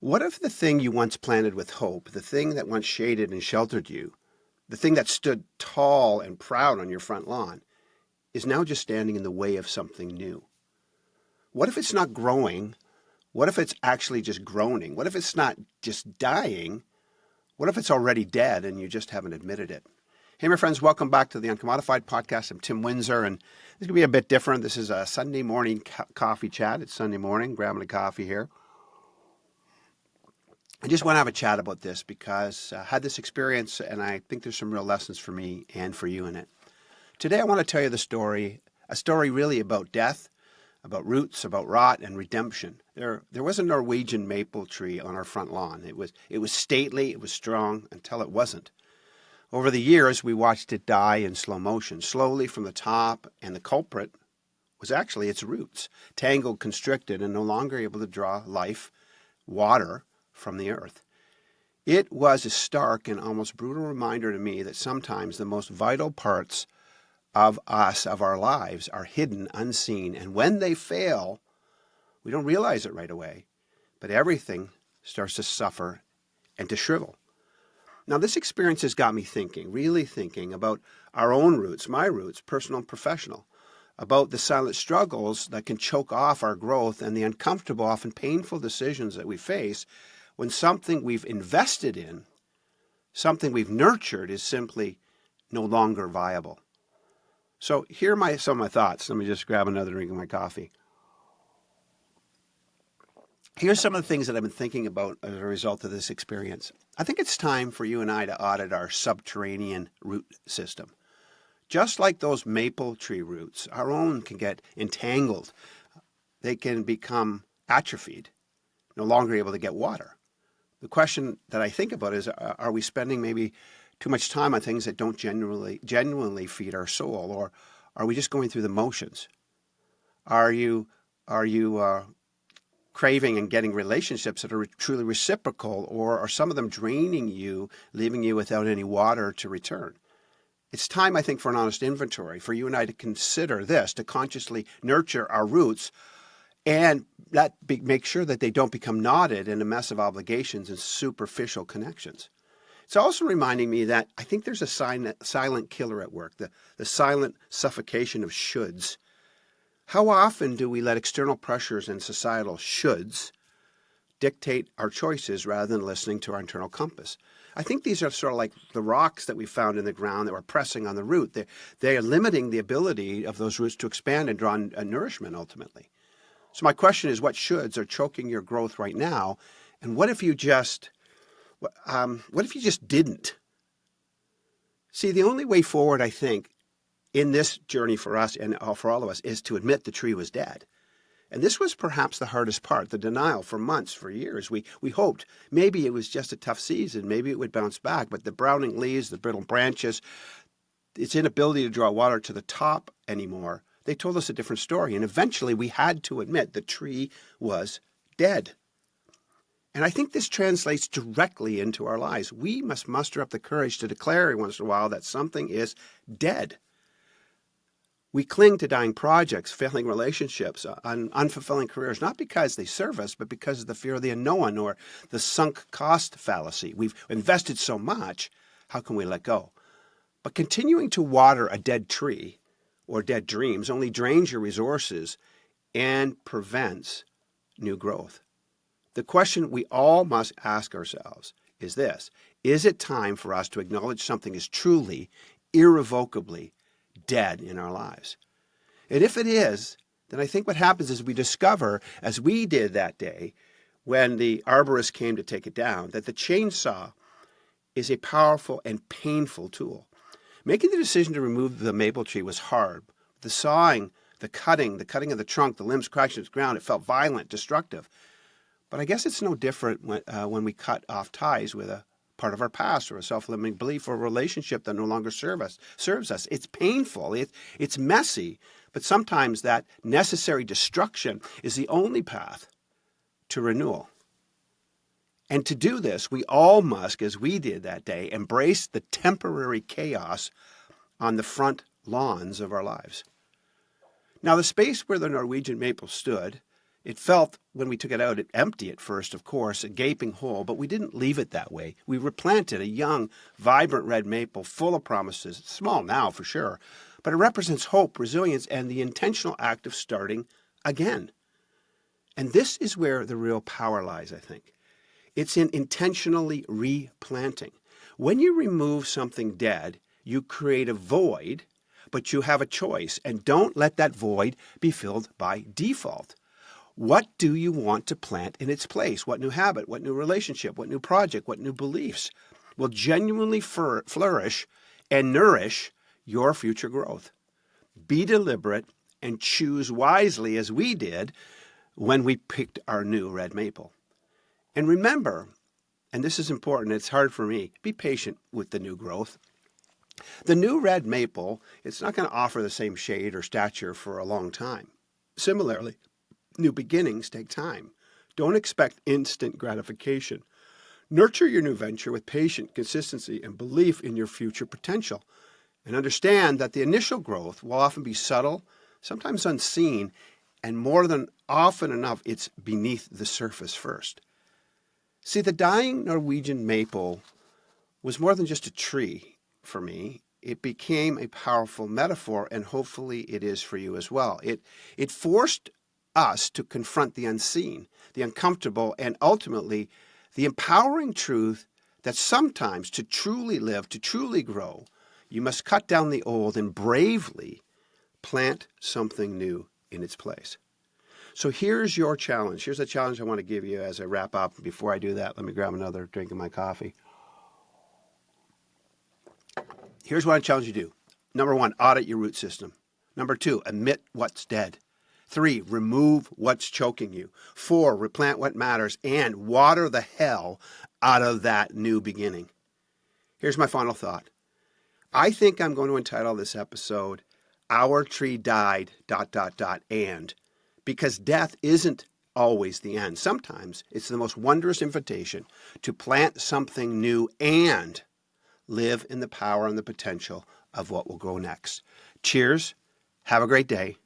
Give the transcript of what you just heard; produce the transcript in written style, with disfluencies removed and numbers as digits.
What if the thing you once planted with hope, the thing that once shaded and sheltered you, the thing that stood tall and proud on your front lawn, is now just standing in the way of something new? What if it's not growing? What if it's actually just groaning? What if it's not just dying? What if it's already dead and you just haven't admitted it? Hey, my friends, welcome back to the UNCOMMODiFiED Podcast. I'm Tim Windsor, and this is going to be a bit different. This is a Sunday morning coffee chat. It's Sunday morning, grabbing a coffee here. I just want to have a chat about this because I had this experience, and I think there's some real lessons for me and for you in it. Today, I want to tell you a story really about death, about roots, about rot, and redemption. There was a Norwegian maple tree on our front lawn. It was stately, it was strong, until it wasn't. Over the years, we watched it die in slow motion, slowly from the top, and the culprit was actually its roots, tangled, constricted, and no longer able to draw life, water, from the earth. It was a stark and almost brutal reminder to me that sometimes the most vital parts of us, of our lives, are hidden, unseen, and when they fail, we don't realize it right away, but everything starts to suffer and to shrivel. Now, this experience has got me thinking, really thinking about our own roots, my roots, personal and professional, about the silent struggles that can choke off our growth and the uncomfortable, often painful decisions that we face when something we've invested in, something we've nurtured, is simply no longer viable. So here are some of my thoughts. Let me just grab another drink of my coffee. Here's some of the things that I've been thinking about as a result of this experience. I think it's time for you and I to audit our subterranean root system. Just like those maple tree roots, our own can get entangled. They can become atrophied, no longer able to get water. The question that I think about is, are we spending maybe too much time on things that don't genuinely feed our soul, or are we just going through the motions? Are you craving and getting relationships that are truly reciprocal, or are some of them draining you, leaving you without any water to return? It's time, I think, for an honest inventory, for you and I to consider this, to consciously nurture our roots and make sure that they don't become knotted in a mess of obligations and superficial connections. It's also reminding me that I think there's a silent killer at work, the silent suffocation of shoulds. How often do we let external pressures and societal shoulds dictate our choices rather than listening to our internal compass? I think these are sort of like the rocks that we found in the ground that were pressing on the root. They are limiting the ability of those roots to expand and draw nourishment ultimately. So my question is, what shoulds are choking your growth right now? And what if you just didn't? See, the only way forward, I think, in this journey for us and for all of us is to admit the tree was dead. And this was perhaps the hardest part, the denial for months, for years. We hoped maybe it was just a tough season, maybe it would bounce back, but the browning leaves, the brittle branches, its inability to draw water to the top anymore, they told us a different story. And eventually we had to admit the tree was dead. And I think this translates directly into our lives. We must muster up the courage to declare every once in a while that something is dead. We cling to dying projects, failing relationships, unfulfilling careers, not because they serve us, but because of the fear of the unknown or the sunk cost fallacy. We've invested so much, how can we let go? But continuing to water a dead tree or dead dreams only drains your resources and prevents new growth. The question we all must ask ourselves is this: is it time for us to acknowledge something is truly, irrevocably dead in our lives? And if it is, then I think what happens is we discover, as we did that day when the arborist came to take it down, that the chainsaw is a powerful and painful tool. Making the decision to remove the maple tree was hard. The sawing, the cutting of the trunk, the limbs crashing to the ground, it felt violent, destructive. But I guess it's no different when we cut off ties with a part of our past or a self-limiting belief or a relationship that no longer serves us. It's painful, it's messy, but sometimes that necessary destruction is the only path to renewal. And to do this, we all must, as we did that day, embrace the temporary chaos on the front lawns of our lives. Now, the space where the Norwegian maple stood It felt, when we took it out, empty at first, of course, a gaping hole, but we didn't leave it that way. We replanted a young, vibrant red maple full of promises. It's small now, for sure, but it represents hope, resilience, and the intentional act of starting again. And this is where the real power lies, I think. It's in intentionally replanting. When you remove something dead, you create a void, but you have a choice, and don't let that void be filled by default. What do you want to plant in its place? What new habit, what new relationship, what new project, what new beliefs will genuinely flourish and nourish your future growth? Be deliberate and choose wisely, as we did when we picked our new red maple. And remember, and this is important, it's hard for me, be patient with the new growth. The new red maple, it's not going to offer the same shade or stature for a long time. Similarly, new beginnings take time. Don't expect instant gratification. Nurture your new venture with patient consistency and belief in your future potential. And understand that the initial growth will often be subtle, sometimes unseen, and more than often enough, it's beneath the surface first. See, the dying Norwegian maple was more than just a tree for me. It became a powerful metaphor, and hopefully it is for you as well. It forced us to confront the unseen, the uncomfortable, and ultimately the empowering truth that sometimes to truly live, to truly grow, you must cut down the old and bravely plant something new in its place. So here's your challenge. Here's a challenge I want to give you as I wrap up. Before I do that, let me grab another drink of my coffee. Here's what I challenge you to do. Number 1, audit your root system. Number 2, admit what's dead. 3, remove what's choking you. 4, replant what matters and water the hell out of that new beginning. Here's my final thought. I think I'm going to entitle this episode, Our Tree Died, ... and, because death isn't always the end. Sometimes it's the most wondrous invitation to plant something new and live in the power and the potential of what will grow next. Cheers. Have a great day.